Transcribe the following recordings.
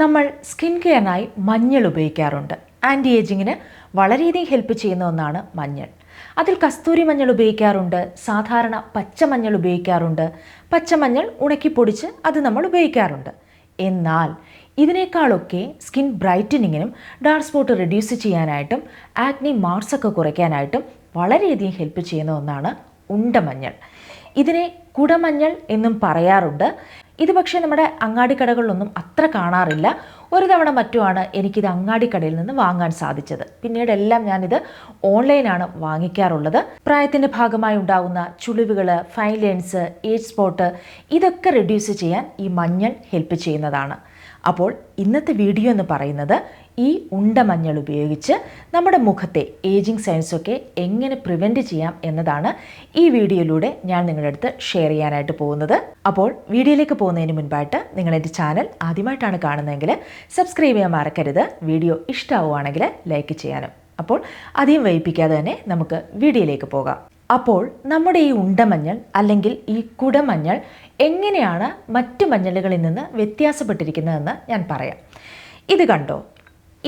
നമ്മൾ സ്കിൻ കെയറിനായി മഞ്ഞൾ ഉപയോഗിക്കാറുണ്ട്. ആൻറ്റി ഏജിങ്ങിന് വളരെയധികം ഹെൽപ്പ് ചെയ്യുന്ന ഒന്നാണ് മഞ്ഞൾ. അതിൽ കസ്തൂരി മഞ്ഞൾ ഉപയോഗിക്കാറുണ്ട്, സാധാരണ പച്ചമഞ്ഞൾ ഉപയോഗിക്കാറുണ്ട്, പച്ചമഞ്ഞൾ ഉണക്കിപ്പൊടിച്ച് അത് നമ്മൾ ഉപയോഗിക്കാറുണ്ട്. എന്നാൽ ഇതിനേക്കാളൊക്കെ സ്കിൻ ബ്രൈറ്റനിങ്ങിനും ഡാർക്ക് സ്പോട്ട് റിഡ്യൂസ് ചെയ്യാനായിട്ടും ആക്നി മാർക്സൊക്കെ കുറയ്ക്കാനായിട്ടും വളരെയധികം ഹെൽപ്പ് ചെയ്യുന്ന ഒന്നാണ് ഉണ്ടമഞ്ഞൾ. ഇതിനെ കുടമഞ്ഞൾ എന്നും പറയാറുണ്ട്. ഇത് പക്ഷേ നമ്മുടെ അങ്ങാടിക്കടകളിലൊന്നും അത്ര കാണാറില്ല. ഒരു തവണ മറ്റുമാണ് എനിക്കിത് അങ്ങാടിക്കടയിൽ നിന്ന് വാങ്ങാൻ സാധിച്ചത്. പിന്നീടെല്ലാം ഞാനിത് ഓൺലൈനാണ് വാങ്ങിക്കാറുള്ളത്. പ്രായത്തിൻ്റെ ഭാഗമായി ഉണ്ടാകുന്ന ചുളിവുകൾ, ഫൈൻ ലൈൻസ്, ഏജ് സ്പോട്ട് ഇതൊക്കെ റിഡ്യൂസ് ചെയ്യാൻ ഈ മഞ്ഞൾ ഹെൽപ്പ് ചെയ്യുന്നതാണ്. അപ്പോൾ ഇന്നത്തെ വീഡിയോ എന്ന് പറയുന്നത് ഈ ഉണ്ടമഞ്ഞൾ ഉപയോഗിച്ച് നമ്മുടെ മുഖത്തെ ഏജിങ് സൈൻസൊക്കെ എങ്ങനെ പ്രിവെൻറ്റ് ചെയ്യാം എന്നതാണ് ഈ വീഡിയോയിലൂടെ ഞാൻ നിങ്ങളുടെ അടുത്ത് ഷെയർ ചെയ്യാനായിട്ട് പോകുന്നത്. അപ്പോൾ വീഡിയോയിലേക്ക് പോകുന്നതിന് മുൻപായിട്ട് നിങ്ങൾ എൻ്റെ ചാനൽ ആദ്യമായിട്ടാണ് കാണുന്നതെങ്കിൽ സബ്സ്ക്രൈബ് ചെയ്യാൻ മറക്കരുത്. വീഡിയോ ഇഷ്ടമാവുകയാണെങ്കിൽ ലൈക്ക് ചെയ്യാനും. അപ്പോൾ അധികം വൈകിപ്പിക്കാതെ തന്നെ നമുക്ക് വീഡിയോയിലേക്ക് പോകാം. അപ്പോൾ നമ്മുടെ ഈ ഉണ്ടമഞ്ഞൾ അല്ലെങ്കിൽ ഈ കുടമഞ്ഞൾ എങ്ങനെയാണ് മറ്റു മഞ്ഞളുകളിൽ നിന്ന് വ്യത്യാസപ്പെട്ടിരിക്കുന്നതെന്ന് ഞാൻ പറയാം. ഇത് കണ്ടോ,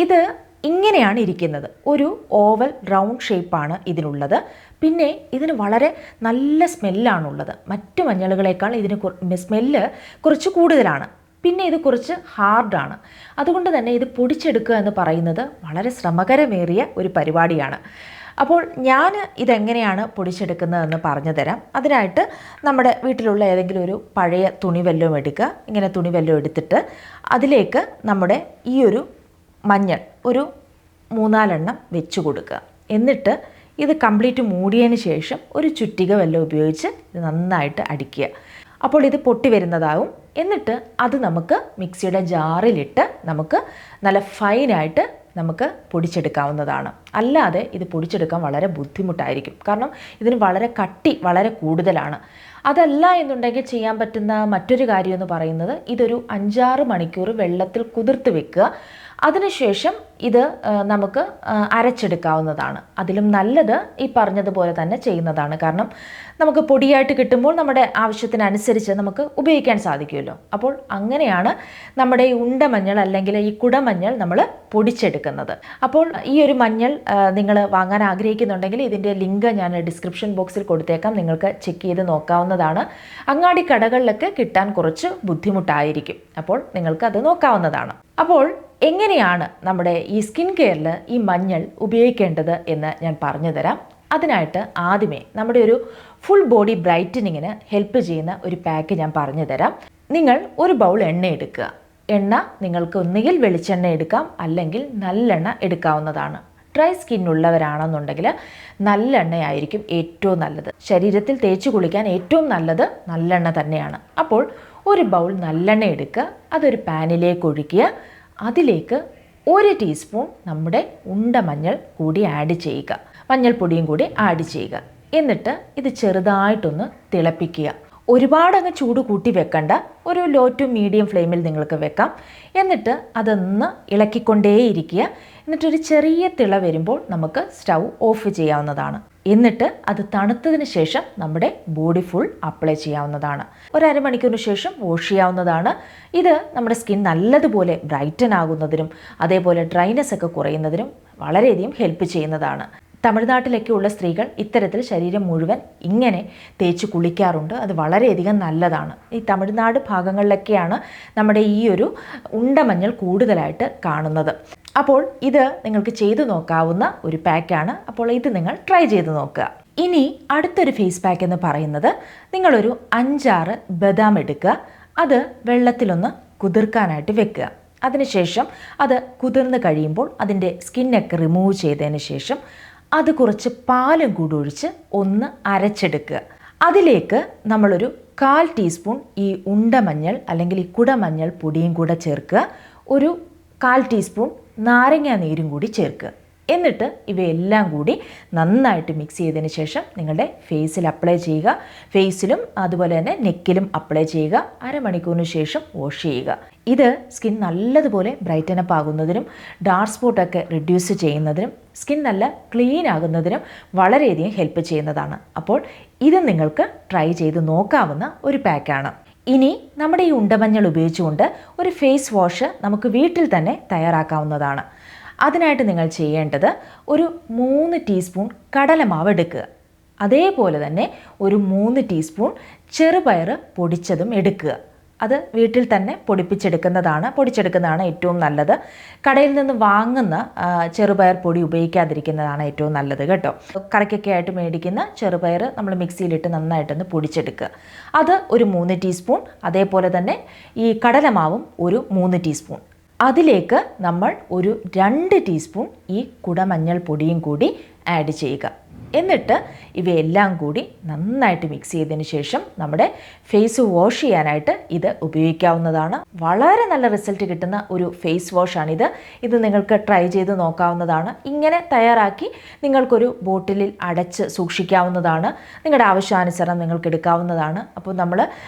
ഇത് ഇങ്ങനെയാണ് ഇരിക്കുന്നത്. ഒരു ഓവൽ റൗണ്ട് ഷേപ്പാണ് ഇതിനുള്ളത്. പിന്നെ ഇതിന് വളരെ നല്ല സ്മെല്ലാണുള്ളത്. മറ്റു മഞ്ഞളുകളേക്കാൾ ഇതിന് സ്മെല്ല് കുറച്ച് കൂടുതലാണ്. പിന്നെ ഇത് കുറച്ച് ഹാർഡാണ്. അതുകൊണ്ട് തന്നെ ഇത് പൊടിച്ചെടുക്കുക എന്ന് പറയുന്നത് വളരെ ശ്രമകരമേറിയ ഒരു പരിപാടിയാണ്. അപ്പോൾ ഞാൻ ഇതെങ്ങനെയാണ് പൊടിച്ചെടുക്കുന്നതെന്ന് പറഞ്ഞു തരാം. അതിനായിട്ട് നമ്മുടെ വീട്ടിലുള്ള ഏതെങ്കിലും ഒരു പഴയ തുണി വല്ലതും എടുക്കുക. ഇങ്ങനെ തുണി വല്ലതും എടുത്തിട്ട് അതിലേക്ക് നമ്മുടെ ഈ ഒരു മഞ്ഞൾ ഒരു 3-4 എണ്ണം വെച്ച് കൊടുക്കുക. എന്നിട്ട് ഇത് കംപ്ലീറ്റ് മൂടിയതിന് ശേഷം ഒരു ചുറ്റിക വല്ലതും ഉപയോഗിച്ച് ഇത് നന്നായിട്ട് അടിക്കുക. അപ്പോൾ ഇത് പൊട്ടി വരുന്നതാവും. എന്നിട്ട് അത് നമുക്ക് മിക്സിയുടെ ജാറിലിട്ട് നമുക്ക് നല്ല ഫൈനായിട്ട് നമുക്ക് പൊടിച്ചെടുക്കാവുന്നതാണ്. അല്ലാതെ ഇത് പൊടിച്ചെടുക്കാൻ വളരെ ബുദ്ധിമുട്ടായിരിക്കും. കാരണം ഇതിന് വളരെ കട്ടി വളരെ കൂടുതലാണ്. അതല്ല എന്നുണ്ടെങ്കിൽ ചെയ്യാൻ പറ്റുന്ന മറ്റൊരു കാര്യം എന്ന് പറയുന്നത് ഇതൊരു 5-6 മണിക്കൂർ വെള്ളത്തിൽ കുതിർത്ത് വെക്കുക. അതിനുശേഷം ഇത് നമുക്ക് അരച്ചെടുക്കാവുന്നതാണ്. അതിലും നല്ലത് ഈ പറഞ്ഞതുപോലെ തന്നെ ചെയ്യുന്നതാണ്. കാരണം നമുക്ക് പൊടിയായിട്ട് കിട്ടുമ്പോൾ നമ്മുടെ ആവശ്യത്തിനനുസരിച്ച് നമുക്ക് ഉപയോഗിക്കാൻ സാധിക്കുമല്ലോ. അപ്പോൾ അങ്ങനെയാണ് നമ്മുടെ ഈ ഉണ്ടമഞ്ഞൾ അല്ലെങ്കിൽ ഈ കുടമഞ്ഞൾ നമ്മൾ പൊടിച്ചെടുക്കുന്നത്. അപ്പോൾ ഈ ഒരു മഞ്ഞൾ നിങ്ങൾ വാങ്ങാൻ ആഗ്രഹിക്കുന്നുണ്ടെങ്കിൽ ഇതിൻ്റെ ലിങ്ക് ഞാൻ ഡിസ്ക്രിപ്ഷൻ ബോക്സിൽ കൊടുത്തേക്കാം. നിങ്ങൾക്ക് ചെക്ക് ചെയ്ത് നോക്കാവുന്നതാണ്. അങ്ങാടി കടകളിലൊക്കെ കിട്ടാൻ കുറച്ച് ബുദ്ധിമുട്ടായിരിക്കും. അപ്പോൾ നിങ്ങൾക്ക് അത് നോക്കാവുന്നതാണ്. അപ്പോൾ എങ്ങനെയാണ് നമ്മുടെ ഈ സ്കിൻ കെയറിൽ ഈ മഞ്ഞൾ ഉപയോഗിക്കേണ്ടത് എന്ന് ഞാൻ പറഞ്ഞു തരാം. അതിനായിട്ട് ആദ്യമേ നമ്മുടെ ഒരു ഫുൾ ബോഡി ബ്രൈറ്റനിങ്ങിന് ഹെൽപ്പ് ചെയ്യുന്ന ഒരു പാക്ക് ഞാൻ പറഞ്ഞു തരാം. നിങ്ങൾ ഒരു ബൗൾ എണ്ണ എടുക്കുക. എണ്ണ നിങ്ങൾക്ക് ഒന്നുകിൽ വെളിച്ചെണ്ണ എടുക്കാം, അല്ലെങ്കിൽ നല്ലെണ്ണ എടുക്കാവുന്നതാണ്. ഡ്രൈ സ്കിന്നുള്ളവരാണെന്നുണ്ടെങ്കിൽ നല്ലെണ്ണയായിരിക്കും ഏറ്റവും നല്ലത്. ശരീരത്തിൽ തേച്ച് കുളിക്കാൻ ഏറ്റവും നല്ലത് നല്ലെണ്ണ തന്നെയാണ്. അപ്പോൾ ഒരു ബൗൾ നല്ലെണ്ണ എടുക്കുക. അതൊരു പാനിലേക്ക് ഒഴിക്കുക. അതിലേക്ക് 1 ടീസ്പൂൺ നമ്മുടെ ഉണ്ടമഞ്ഞൾ കൂടി ആഡ് ചെയ്യുക. മഞ്ഞൾപ്പൊടിയും കൂടി ആഡ് ചെയ്യുക. എന്നിട്ട് ഇത് ചെറുതായിട്ടൊന്ന് തിളപ്പിക്കുക. ഒരുപാടങ്ങ് ചൂട് കൂട്ടി വെക്കണ്ട. ഒരു ലോ ടു മീഡിയം ഫ്ലെയിമിൽ നിങ്ങൾക്ക് വെക്കാം. എന്നിട്ട് അതൊന്ന് ഇളക്കിക്കൊണ്ടേയിരിക്കുക. എന്നിട്ടൊരു ചെറിയ തിള വരുമ്പോൾ നമുക്ക് സ്റ്റൗ ഓഫ് ചെയ്യാവുന്നതാണ്. എന്നിട്ട് അത് തണുത്തതിന് ശേഷം നമ്മുടെ ബോഡി ഫുൾ അപ്ലൈ ചെയ്യാവുന്നതാണ്. ഒരു അരമണിക്കൂറിന് ശേഷം വാഷ് ചെയ്യാവുന്നതാണ്. ഇത് നമ്മുടെ സ്കിൻ നല്ലതുപോലെ ബ്രൈറ്റൻ ആകുന്നതിനും അതേപോലെ ഡ്രൈനെസ് ഒക്കെ കുറയുന്നതിനും വളരെയധികം ഹെൽപ്പ് ചെയ്യുന്നതാണ്. തമിഴ്നാട്ടിലൊക്കെ ഉള്ള സ്ത്രീകൾ ഇത്തരത്തിൽ ശരീരം മുഴുവൻ ഇങ്ങനെ തേച്ച് കുളിക്കാറുണ്ട്. അത് വളരെയധികം നല്ലതാണ്. ഈ തമിഴ്നാട് ഭാഗങ്ങളിലൊക്കെയാണ് നമ്മുടെ ഈ ഒരു ഉണ്ടമഞ്ഞൾ കൂടുതലായിട്ട് കാണുന്നത്. അപ്പോൾ ഇത് നിങ്ങൾക്ക് ചെയ്തു നോക്കാവുന്ന ഒരു പാക്കാണ്. അപ്പോൾ ഇത് നിങ്ങൾ ട്രൈ ചെയ്ത് നോക്കുക. ഇനി അടുത്തൊരു ഫേസ് പാക്ക് എന്ന് പറയുന്നത് നിങ്ങളൊരു 5-6 ബദാം എടുക്കുക. അത് വെള്ളത്തിലൊന്ന് കുതിർക്കാനായിട്ട് വെക്കുക. അതിനുശേഷം അത് കുതിർന്ന് കഴിയുമ്പോൾ അതിൻ്റെ സ്കിന്നൊക്കെ റിമൂവ് ചെയ്തതിന് ശേഷം അത് കുറച്ച് പാലും കൂടി ഒഴിച്ച് ഒന്ന് അരച്ചെടുക്കുക. അതിലേക്ക് നമ്മളൊരു 1/4 ടീസ്പൂൺ ഈ ഉണ്ടമഞ്ഞൾ അല്ലെങ്കിൽ ഈ കുടമഞ്ഞൾ പൊടിയും കൂടെ ചേർക്കുക. ഒരു 1/4 ടീസ്പൂൺ നാരങ്ങാ നീരും കൂടി ചേർക്കുക. എന്നിട്ട് ഇവയെല്ലാം കൂടി നന്നായിട്ട് മിക്സ് ചെയ്തതിന് ശേഷം നിങ്ങളുടെ ഫേസിൽ അപ്ലൈ ചെയ്യുക. ഫേസിലും അതുപോലെ തന്നെ നെക്കിലും അപ്ലൈ ചെയ്യുക. അരമണിക്കൂറിന് ശേഷം വാഷ് ചെയ്യുക. ഇത് സ്കിൻ നല്ലതുപോലെ ബ്രൈറ്റൻ അപ്പ് ആകുന്നതിനും ഡാർക്ക് സ്പോട്ടൊക്കെ റിഡ്യൂസ് ചെയ്യുന്നതിനും സ്കിൻ നല്ല ക്ലീൻ ആകുന്നതിനും വളരെയധികം ഹെൽപ്പ് ചെയ്യുന്നതാണ്. അപ്പോൾ ഇത് നിങ്ങൾക്ക് ട്രൈ ചെയ്ത് നോക്കാവുന്ന ഒരു പാക്കാണ്. ഇനി നമ്മുടെ ഈ ഉണ്ടമഞ്ഞൾ ഉപയോഗിച്ചുകൊണ്ട് ഒരു ഫേസ് വാഷ് നമുക്ക് വീട്ടിൽ തന്നെ തയ്യാറാക്കാവുന്നതാണ്. അതിനായിട്ട് നിങ്ങൾ ചെയ്യേണ്ടത് ഒരു 3 ടീസ്പൂൺ കടലമാവ് എടുക്കുക. അതേപോലെ തന്നെ ഒരു 3 ടീസ്പൂൺ ചെറുപയർ പൊടിച്ചതും എടുക്കുക. അത് വീട്ടിൽ തന്നെ പൊടിച്ചെടുക്കുന്നതാണ് ഏറ്റവും നല്ലത്. കടയിൽ നിന്ന് വാങ്ങുന്ന ചെറുപയർ പൊടി ഉപയോഗിക്കാതിരിക്കുന്നതാണ് ഏറ്റവും നല്ലത് കേട്ടോ. കറിക്കൊക്കെ ആയിട്ട് മേടിക്കുന്ന ചെറുപയർ നമ്മൾ മിക്സിയിലിട്ട് നന്നായിട്ടൊന്ന് പൊടിച്ചെടുക്കുക. അത് ഒരു 3 ടീസ്പൂൺ, അതേപോലെ തന്നെ ഈ കടലമാവും ഒരു 3 ടീസ്പൂൺ. അതിലേക്ക് നമ്മൾ ഒരു 2 ടീസ്പൂൺ ഈ കുടമഞ്ഞൾ പൊടിയും കൂടി ആഡ് ചെയ്യുക. എന്നിട്ട് ഇവയെല്ലാം കൂടി നന്നായിട്ട് മിക്സ് ചെയ്തതിന് ശേഷം നമ്മുടെ ഫേസ് വാഷ് ചെയ്യാനായിട്ട് ഇത് ഉപയോഗിക്കാവുന്നതാണ്. വളരെ നല്ല റിസൾട്ട് കിട്ടുന്ന ഒരു ഫേസ് വാഷാണിത്. ഇത് നിങ്ങൾക്ക് ട്രൈ ചെയ്ത് നോക്കാവുന്നതാണ്. ഇങ്ങനെ തയ്യാറാക്കി നിങ്ങൾക്കൊരു ബോട്ടിലിൽ അടച്ച് സൂക്ഷിക്കാവുന്നതാണ്. നിങ്ങളുടെ ആവശ്യാനുസരണം നിങ്ങൾക്ക് എടുക്കാവുന്നതാണ്. അപ്പോൾ നമ്മൾ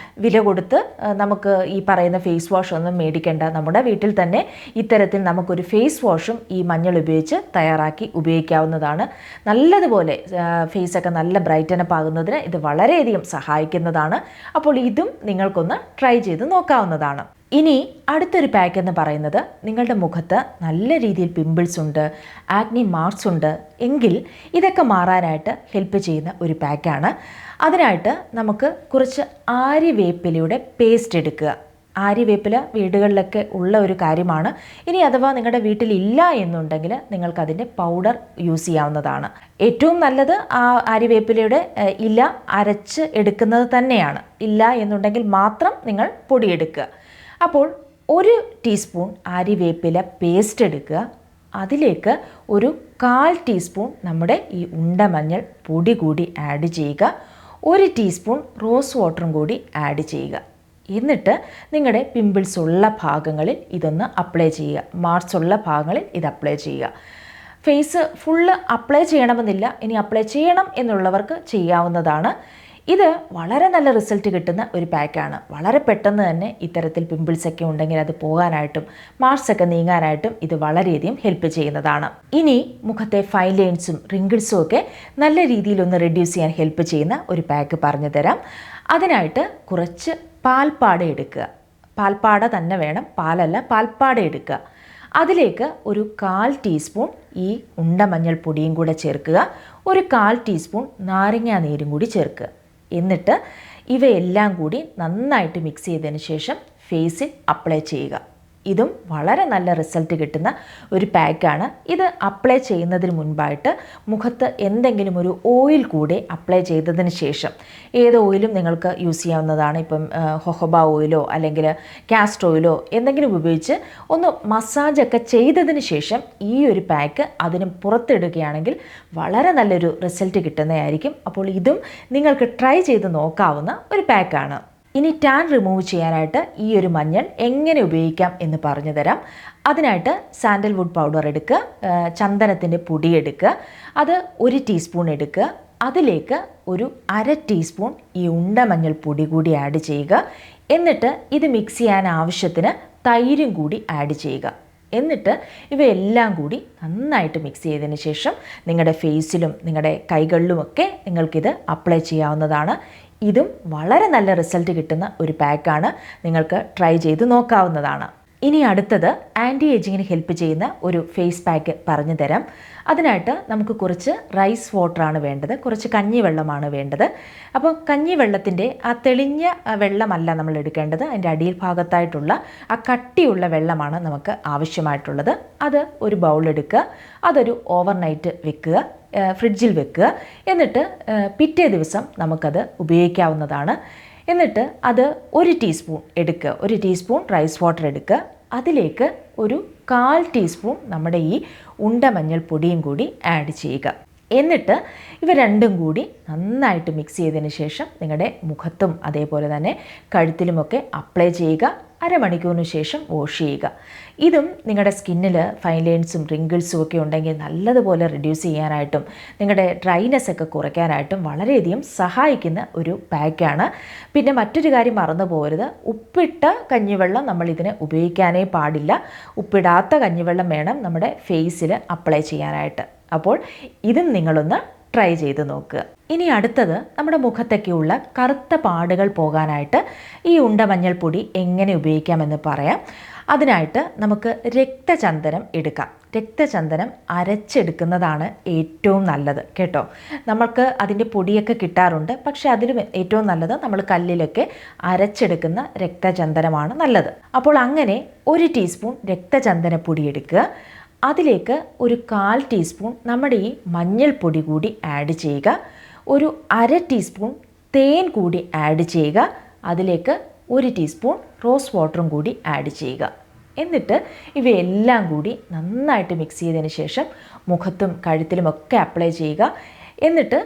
വില കൊടുത്ത് നമുക്ക് ഈ പറയുന്ന ഫേസ് വാഷ് ഒന്നും മേടിക്കേണ്ട. നമ്മുടെ വീട്ടിൽ തന്നെ ഇത്തരത്തിൽ നമുക്കൊരു ഫേസ് വാഷും ഈ മഞ്ഞൾ ഉപയോഗിച്ച് തയ്യാറാക്കി ഉപയോഗിക്കാവുന്നതാണ്. നല്ലതുപോലെ ഫേസൊക്കെ നല്ല ബ്രൈറ്റനപ്പ് ആകുന്നതിന് ഇത് വളരെയധികം സഹായിക്കുന്നതാണ്. അപ്പോൾ ഇതും നിങ്ങൾക്കൊന്ന് ട്രൈ ചെയ്ത് നോക്കാവുന്നതാണ്. ഇനി അടുത്തൊരു പാക്ക് എന്ന് പറയുന്നത്, നിങ്ങളുടെ മുഖത്ത് നല്ല രീതിയിൽ പിമ്പിൾസ് ഉണ്ട്, ആക്നി മാർക്സ് ഉണ്ട് എങ്കിൽ ഇതൊക്കെ മാറാനായിട്ട് ഹെൽപ്പ് ചെയ്യുന്ന ഒരു പാക്കാണ്. അതിനായിട്ട് നമുക്ക് കുറച്ച് ആര്യവേപ്പിലയുടെ പേസ്റ്റ് എടുക്കുക. ആര്യവേപ്പില വീടുകളിലൊക്കെ ഉള്ള ഒരു കാര്യമാണ്. ഇനി അഥവാ നിങ്ങളുടെ വീട്ടിലില്ല എന്നുണ്ടെങ്കിൽ നിങ്ങൾക്കതിൻ്റെ പൗഡർ യൂസ് ചെയ്യാവുന്നതാണ്. ഏറ്റവും നല്ലത് ആ ആര്യവേപ്പിലയുടെ ഇല അരച്ച് എടുക്കുന്നത് തന്നെയാണ്. ഇല്ല എന്നുണ്ടെങ്കിൽ മാത്രം നിങ്ങൾ പൊടിയെടുക്കുക. അപ്പോൾ 1 ടീസ്പൂൺ ആര്യവേപ്പില പേസ്റ്റ് എടുക്കുക. അതിലേക്ക് ഒരു 1/4 ടീസ്പൂൺ നമ്മുടെ ഈ ഉണ്ടമഞ്ഞൾ പൊടി കൂടി ആഡ് ചെയ്യുക. 1 ടീസ്പൂൺ റോസ് വാട്ടറും കൂടി ആഡ് ചെയ്യുക. എന്നിട്ട് നിങ്ങളുടെ പിമ്പിൾസ് ഉള്ള ഭാഗങ്ങളിൽ ഇതൊന്ന് അപ്ലൈ ചെയ്യുക. മാർക്സ് ഉള്ള ഭാഗങ്ങളിൽ ഇത് അപ്ലൈ ചെയ്യുക. ഫേസ് ഫുള്ള് അപ്ലൈ ചെയ്യണമെന്നില്ല. ഇനി അപ്ലൈ ചെയ്യണം എന്നുള്ളവർക്ക് ചെയ്യാവുന്നതാണ്. ഇത് വളരെ നല്ല റിസൾട്ട് കിട്ടുന്ന ഒരു പാക്കാണ്. വളരെ പെട്ടെന്ന് തന്നെ ഇത്തരത്തിൽ പിമ്പിൾസൊക്കെ ഉണ്ടെങ്കിൽ അത് പോകാനായിട്ടും മാർക്സൊക്കെ നീങ്ങാനായിട്ടും ഇത് വളരെയധികം ഹെൽപ്പ് ചെയ്യുന്നതാണ്. ഇനി മുഖത്തെ ഫൈൻ ലൈൻസും റിങ്കിൾസും ഒക്കെ നല്ല രീതിയിലൊന്ന് റെഡ്യൂസ് ചെയ്യാൻ ഹെൽപ്പ് ചെയ്യുന്ന ഒരു പാക്ക് പറഞ്ഞു തരാം. അതിനായിട്ട് കുറച്ച് പാൽപ്പാട എടുക്കുക. പാൽപ്പാട തന്നെ വേണം, പാലല്ല, പാൽപ്പാട എടുക്കുക. അതിലേക്ക് ഒരു 1/4 ടീസ്പൂൺ ഈ ഉണ്ടമഞ്ഞൾ പൊടിയും കൂടെ ചേർക്കുക. ഒരു 1/4 ടീസ്പൂൺ നാരങ്ങാ നീരും കൂടി ചേർക്കുക. എന്നിട്ട് ഇവയെല്ലാം കൂടി നന്നായിട്ട് മിക്സ് ചെയ്തതിന് ശേഷം ഫേസിൽ അപ്ലൈ ചെയ്യുക. ഇതും വളരെ നല്ല റിസൾട്ട് കിട്ടുന്ന ഒരു പാക്കാണ്. ഇത് അപ്ലൈ ചെയ്യുന്നതിന് മുൻപായിട്ട് മുഖത്ത് എന്തെങ്കിലും ഒരു ഓയിൽ കൂടെ അപ്ലൈ ചെയ്തതിന് ശേഷം, ഏത് ഓയിലും നിങ്ങൾക്ക് യൂസ് ചെയ്യാവുന്നതാണ്. ഇപ്പം ഹൊഹോബ ഓയിലോ അല്ലെങ്കിൽ കാസ്റ്റർ ഓയിലോ എന്തെങ്കിലും ഉപയോഗിച്ച് ഒന്ന് മസാജൊക്കെ ചെയ്തതിന് ശേഷം ഈ ഒരു പാക്ക് അതിന് പുറത്തിടുകയാണെങ്കിൽ വളരെ നല്ലൊരു റിസൾട്ട് കിട്ടുന്നതായിരിക്കും. അപ്പോൾ ഇതും നിങ്ങൾക്ക് ട്രൈ ചെയ്ത് നോക്കാവുന്ന ഒരു പാക്കാണ്. ഇനി ടാൻ റിമൂവ് ചെയ്യാനായിട്ട് ഈ ഒരു മഞ്ഞൾ എങ്ങനെ ഉപയോഗിക്കാം എന്ന് പറഞ്ഞു തരാം. അതിനായിട്ട് സാൻഡൽവുഡ് പൗഡർ എടുക്കുക, ചന്ദനത്തിൻ്റെ പൊടി എടുക്കുക, അത് 1 ടീസ്പൂൺ എടുക്കുക. അതിലേക്ക് ഒരു 1/2 ടീസ്പൂൺ ഈ ഉണ്ടമഞ്ഞൾ പൊടി കൂടി ആഡ് ചെയ്യുക. എന്നിട്ട് ഇത് മിക്സ് ചെയ്യാൻ ആവശ്യത്തിന് തൈരും കൂടി ആഡ് ചെയ്യുക. എന്നിട്ട് ഇവയെല്ലാം കൂടി നന്നായിട്ട് മിക്സ് ചെയ്തതിന് ശേഷം നിങ്ങളുടെ ഫേസിലും നിങ്ങളുടെ കൈകളിലുമൊക്കെ നിങ്ങൾക്കിത് അപ്ലൈ ചെയ്യാവുന്നതാണ്. ഇതും വളരെ നല്ല റിസൾട്ട് കിട്ടുന്ന ഒരു പാക്കാണ്. നിങ്ങൾക്ക് ട്രൈ ചെയ്ത് നോക്കാവുന്നതാണ്. ഇനി അടുത്തത് ആൻറ്റി ഏജിങ്ങിന് ഹെൽപ്പ് ചെയ്യുന്ന ഒരു ഫേസ് പാക്ക് പറഞ്ഞു തരാം. അതിനായിട്ട് നമുക്ക് കുറച്ച് റൈസ് വാട്ടറാണ് വേണ്ടത്, കുറച്ച് കഞ്ഞിവെള്ളമാണ് വേണ്ടത്. അപ്പോൾ കഞ്ഞിവെള്ളത്തിൻ്റെ ആ തെളിഞ്ഞ വെള്ളമല്ല നമ്മൾ എടുക്കേണ്ടത്, അതിൻ്റെ അടിയിൽ ഭാഗത്തായിട്ടുള്ള ആ കട്ടിയുള്ള വെള്ളമാണ് നമുക്ക് ആവശ്യമായിട്ടുള്ളത്. അത് ഒരു ബൗൾ എടുക്കുക, അതൊരു ഓവർനൈറ്റ് വെക്കുക, ഫ്രിഡ്ജിൽ വെക്കുക. എന്നിട്ട് പിറ്റേ ദിവസം നമുക്കത് ഉപയോഗിക്കാവുന്നതാണ്. എന്നിട്ട് അത് 1 ടീസ്പൂൺ എടുക്കുക, 1 ടീസ്പൂൺ റൈസ് വാട്ടർ എടുക്കുക. അതിലേക്ക് ഒരു 1/4 ടീസ്പൂൺ നമ്മുടെ ഈ ഉണ്ടമഞ്ഞൾ പൊടിയും കൂടി ആഡ് ചെയ്യുക. എന്നിട്ട് ഇവ രണ്ടും കൂടി നന്നായിട്ട് മിക്സ് ചെയ്തതിന് ശേഷം നിങ്ങളുടെ മുഖത്തും അതേപോലെ തന്നെ കഴുത്തിലുമൊക്കെ അപ്ലൈ ചെയ്യുക. അരമണിക്കൂറിന് ശേഷം വാഷ് ചെയ്യുക. ഇതും നിങ്ങളുടെ സ്കിന്നിൽ ഫൈൻ ലൈൻസും റിങ്കിൾസും ഒക്കെ ഉണ്ടെങ്കിൽ നല്ലതുപോലെ റിഡ്യൂസ് ചെയ്യാനായിട്ടും നിങ്ങളുടെ ഡ്രൈനെസ് ഒക്കെ കുറയ്ക്കാനായിട്ടും വളരെയധികം സഹായിക്കുന്ന ഒരു പാക്കാണ്. പിന്നെ മറ്റൊരു കാര്യം മറന്നു പോകരുത്, ഉപ്പിട്ട കഞ്ഞിവെള്ളം നമ്മൾ ഇതിന് ഉപയോഗിക്കാനേ പാടില്ല. ഉപ്പിടാത്ത കഞ്ഞിവെള്ളം വേണം നമ്മുടെ ഫേസിൽ അപ്ലൈ ചെയ്യാനായിട്ട്. അപ്പോൾ ഇതും നിങ്ങളൊന്ന് ട്രൈ ചെയ്ത് നോക്കുക. ഇനി അടുത്തത് നമ്മുടെ മുഖത്തൊക്കെയുള്ള കറുത്ത പാടുകൾ പോകാനായിട്ട് ഈ ഉണ്ടമഞ്ഞൾപ്പൊടി എങ്ങനെ ഉപയോഗിക്കാമെന്ന് പറയാം. അതിനായിട്ട് നമുക്ക് രക്തചന്ദനം എടുക്കാം. രക്തചന്ദനം അരച്ചെടുക്കുന്നതാണ് ഏറ്റവും നല്ലത് കേട്ടോ. നമുക്ക് അതിൻ്റെ പൊടിയൊക്കെ കിട്ടാറുണ്ട്, പക്ഷെ അതിലും ഏറ്റവും നല്ലത് നമ്മൾ കല്ലിലൊക്കെ അരച്ചെടുക്കുന്ന രക്തചന്ദനമാണ് നല്ലത്. അപ്പോൾ അങ്ങനെ 1 ടീസ്പൂൺ രക്തചന്ദനപ്പൊടി എടുക്കുക. അതിലേക്ക് ഒരു 1/4 ടീസ്പൂൺ നമ്മുടെ ഈ മഞ്ഞൾപ്പൊടി കൂടി ആഡ് ചെയ്യുക. ഒരു 1/2 ടീസ്പൂൺ തേൻ കൂടി ആഡ് ചെയ്യുക. അതിലേക്ക് 1 ടീസ്പൂൺ റോസ് വാട്ടറും കൂടി ആഡ് ചെയ്യുക. എന്നിട്ട് ഇവയെല്ലാം കൂടി നന്നായിട്ട് മിക്സ് ചെയ്തതിന് ശേഷം മുഖത്തും കഴുത്തിലുമൊക്കെ അപ്ലൈ ചെയ്യുക. എന്നിട്ട്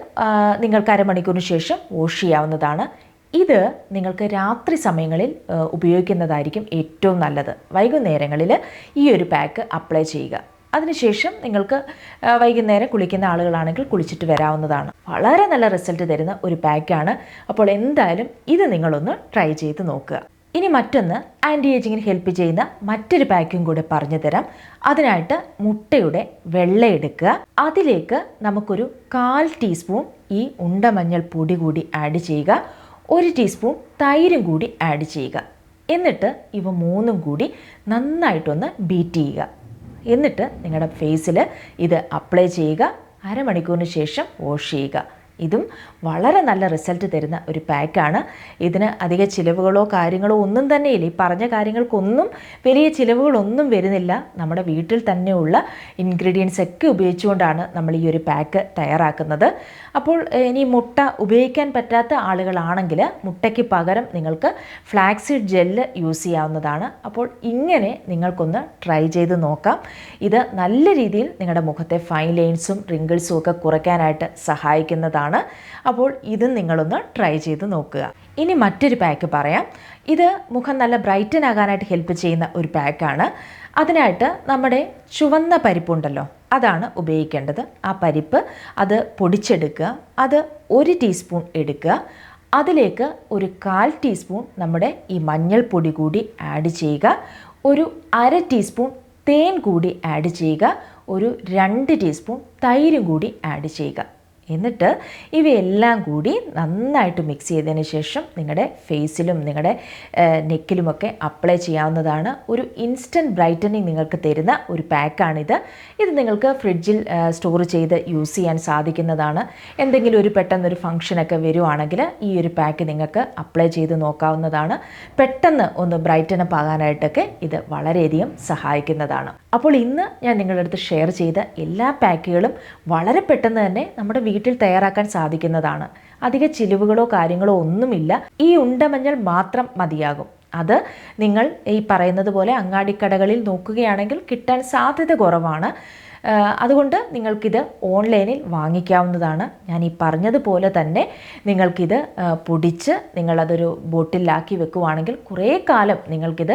നിങ്ങൾക്ക് അരമണിക്കൂറിന് ശേഷം വാഷ് ചെയ്യാവുന്നതാണ്. ഇത് നിങ്ങൾക്ക് രാത്രി സമയങ്ങളിൽ ഉപയോഗിക്കുന്നതായിരിക്കും ഏറ്റവും നല്ലത്. വൈകുന്നേരങ്ങളിൽ ഈ ഒരു പാക്ക് അപ്ലൈ ചെയ്യുക. അതിനുശേഷം നിങ്ങൾക്ക് വൈകുന്നേരം കുളിക്കുന്ന ആളുകളാണെങ്കിൽ കുളിച്ചിട്ട് വരാവുന്നതാണ്. വളരെ നല്ല റിസൾട്ട് തരുന്ന ഒരു പാക്കാണ്. അപ്പോൾ എന്തായാലും ഇത് നിങ്ങളൊന്ന് ട്രൈ ചെയ്ത് നോക്കുക. ഇനി മറ്റൊന്ന് ആൻറ്റി ഏജിങ്ങിന് ഹെൽപ്പ് ചെയ്യുന്ന മറ്റൊരു പാക്കും കൂടെ പറഞ്ഞു തരാം. അതിനായിട്ട് മുട്ടയുടെ വെള്ള എടുക്കുക. അതിലേക്ക് നമുക്കൊരു 1/4 ടീസ്പൂൺ ഈ ഉണ്ടമഞ്ഞൾ പൊടി കൂടി ആഡ് ചെയ്യുക. 1 ടീസ്പൂൺ തൈരും കൂടി ആഡ് ചെയ്യുക. എന്നിട്ട് ഇവ മൂന്നും കൂടി നന്നായിട്ടൊന്ന് ബീറ്റ് ചെയ്യുക. എന്നിട്ട് നിങ്ങളുടെ ഫേസിൽ ഇത് അപ്ലൈ ചെയ്യുക. അരമണിക്കൂറിന് ശേഷം വാഷ് ചെയ്യുക. ഇതും വളരെ നല്ല റിസൾട്ട് തരുന്ന ഒരു പാക്കാണ്. ഇതിന് അധിക ചിലവുകളോ കാര്യങ്ങളോ ഒന്നും തന്നെയില്ല. ഈ പറഞ്ഞ കാര്യങ്ങൾക്കൊന്നും വലിയ ചിലവുകളൊന്നും വരുന്നില്ല. നമ്മുടെ വീട്ടിൽ തന്നെയുള്ള ഇൻഗ്രീഡിയൻസ് ഒക്കെ ഉപയോഗിച്ചുകൊണ്ടാണ് നമ്മൾ ഈ ഒരു പാക്ക് തയ്യാറാക്കുന്നത്. അപ്പോൾ ഇനി മുട്ട ഉപയോഗിക്കാൻ പറ്റാത്ത ആളുകളാണെങ്കിൽ മുട്ടയ്ക്ക് പകരം നിങ്ങൾക്ക് ഫ്ലാക്സീഡ് ജെല്ല് യൂസ് ചെയ്യാവുന്നതാണ്. അപ്പോൾ ഇങ്ങനെ നിങ്ങൾക്കൊന്ന് ട്രൈ ചെയ്ത് നോക്കാം. ഇത് നല്ല രീതിയിൽ നിങ്ങളുടെ മുഖത്തെ ഫൈൻ ലൈൻസും റിങ്കിൾസും ഒക്കെ കുറയ്ക്കാനായിട്ട് സഹായിക്കുന്നതാണ്. അപ്പോൾ ഇതും നിങ്ങളൊന്ന് ട്രൈ ചെയ്ത് നോക്കുക. ഇനി മറ്റൊരു പാക്ക് പറയാം. ഇത് മുഖം നല്ല ബ്രൈറ്റൻ ആകാനായിട്ട് ഹെൽപ്പ് ചെയ്യുന്ന ഒരു പാക്കാണ്. അതിനായിട്ട് നമ്മുടെ ചുവന്ന പരിപ്പുണ്ടല്ലോ, അതാണ് ഉപയോഗിക്കേണ്ടത്. ആ പരിപ്പ് അത് പൊടിച്ചെടുക്കുക. അത് 1 ടീസ്പൂൺ എടുക്കുക. അതിലേക്ക് ഒരു 1/4 ടീസ്പൂൺ നമ്മുടെ ഈ മഞ്ഞൾപ്പൊടി കൂടി ആഡ് ചെയ്യുക. ഒരു 1/2 ടീസ്പൂൺ തേൻ കൂടി ആഡ് ചെയ്യുക. ഒരു 2 ടീസ്പൂൺ തൈരും കൂടി ആഡ് ചെയ്യുക. എന്നിട്ട് ഇവയെല്ലാം കൂടി നന്നായിട്ട് മിക്സ് ചെയ്തതിന് ശേഷം നിങ്ങളുടെ ഫേസിലും നിങ്ങളുടെ നെക്കിലുമൊക്കെ അപ്ലൈ ചെയ്യാവുന്നതാണ്. ഒരു ഇൻസ്റ്റൻറ്റ് ബ്രൈറ്റനിങ് നിങ്ങൾക്ക് തരുന്ന ഒരു പാക്കാണിത്. ഇത് നിങ്ങൾക്ക് ഫ്രിഡ്ജിൽ സ്റ്റോർ ചെയ്ത് യൂസ് ചെയ്യാൻ സാധിക്കുന്നതാണ്. എന്തെങ്കിലും ഒരു പെട്ടെന്നൊരു ഫംഗ്ഷനൊക്കെ വരുവാണെങ്കിൽ ഈ ഒരു പാക്ക് നിങ്ങൾക്ക് അപ്ലൈ ചെയ്ത് നോക്കാവുന്നതാണ്. പെട്ടെന്ന് ഒന്ന് ബ്രൈറ്റനപ്പ് ആകാനായിട്ടൊക്കെ ഇത് വളരെയധികം സഹായിക്കുന്നതാണ്. അപ്പോൾ ഇന്ന് ഞാൻ നിങ്ങളുടെ അടുത്ത് ഷെയർ ചെയ്ത എല്ലാ പാക്കുകളും വളരെ പെട്ടെന്ന് തന്നെ നമ്മുടെ വീട്ടിൽ തയ്യാറാക്കാൻ സാധിക്കുന്നതാണ്. അധിക ചിലവുകളോ കാര്യങ്ങളോ ഒന്നുമില്ല. ഈ ഉണ്ടമഞ്ഞൾ മാത്രം മതിയാകും. അത് നിങ്ങൾ ഈ പറയുന്നത് പോലെ അങ്ങാടിക്കടകളിൽ നോക്കുകയാണെങ്കിൽ കിട്ടാൻ സാധ്യത കുറവാണ്. അതുകൊണ്ട് നിങ്ങൾക്കിത് ഓൺലൈനിൽ വാങ്ങിക്കാവുന്നതാണ്. ഞാൻ ഈ പറഞ്ഞതുപോലെ തന്നെ നിങ്ങൾക്കിത് പൊടിച്ച് നിങ്ങളതൊരു ബോട്ടിലാക്കി വെക്കുവാണെങ്കിൽ കുറേ കാലം നിങ്ങൾക്കിത്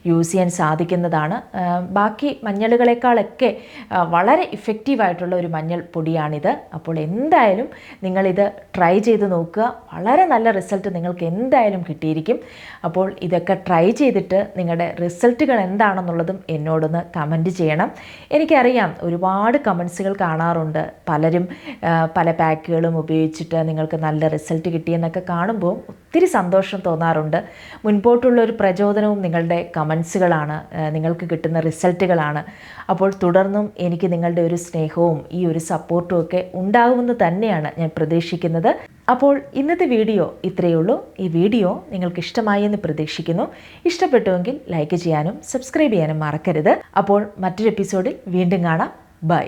യൂസ് ചെയ്യാൻ സാധിക്കുന്നതാണ്. ബാക്കി മഞ്ഞളുകളെക്കാളൊക്കെ വളരെ ഇഫക്റ്റീവായിട്ടുള്ള ഒരു മഞ്ഞൾ പൊടിയാണിത്. അപ്പോൾ എന്തായാലും നിങ്ങളിത് ട്രൈ ചെയ്ത് നോക്കുക. വളരെ നല്ല റിസൾട്ട് നിങ്ങൾക്ക് എന്തായാലും കിട്ടിയിരിക്കും. അപ്പോൾ ഇതൊക്കെ ട്രൈ ചെയ്തിട്ട് നിങ്ങളുടെ റിസൾട്ടുകൾ എന്താണെന്നുള്ളതും എന്നോടൊന്ന് കമൻറ്റ് ചെയ്യണം. എനിക്കറിയാം ഒരുപാട് കമൻസുകൾ കാണാറുണ്ട്. പലരും പല പാക്കുകളും ഉപയോഗിച്ചിട്ട് നിങ്ങൾക്ക് നല്ല റിസൾട്ട് കിട്ടിയെന്നൊക്കെ കാണുമ്പോൾ ഒത്തിരി സന്തോഷം തോന്നാറുണ്ട്. മുൻപോട്ടുള്ളൊരു പ്രചോദനവും നിങ്ങളുടെ കമൻസുകളാണ്, നിങ്ങൾക്ക് കിട്ടുന്ന റിസൾട്ടുകളാണ്. അപ്പോൾ തുടർന്നും എനിക്ക് നിങ്ങളുടെ ഒരു സ്നേഹവും ഈ ഒരു സപ്പോർട്ടും ഒക്കെ ഉണ്ടാകുമെന്ന് തന്നെയാണ് ഞാൻ പ്രതീക്ഷിക്കുന്നത്. അപ്പോൾ ഇന്നത്തെ വീഡിയോ ഇത്രയേ ഉള്ളൂ. ഈ വീഡിയോ നിങ്ങൾക്ക് ഇഷ്ടമായി എന്ന് പ്രതീക്ഷിക്കുന്നു. ഇഷ്ടപ്പെട്ടുവെങ്കിൽ ലൈക്ക് ചെയ്യാനും സബ്സ്ക്രൈബ് ചെയ്യാനും മറക്കരുത്. അപ്പോൾ മറ്റൊരു എപ്പിസോഡിൽ വീണ്ടും കാണാം. ബൈ.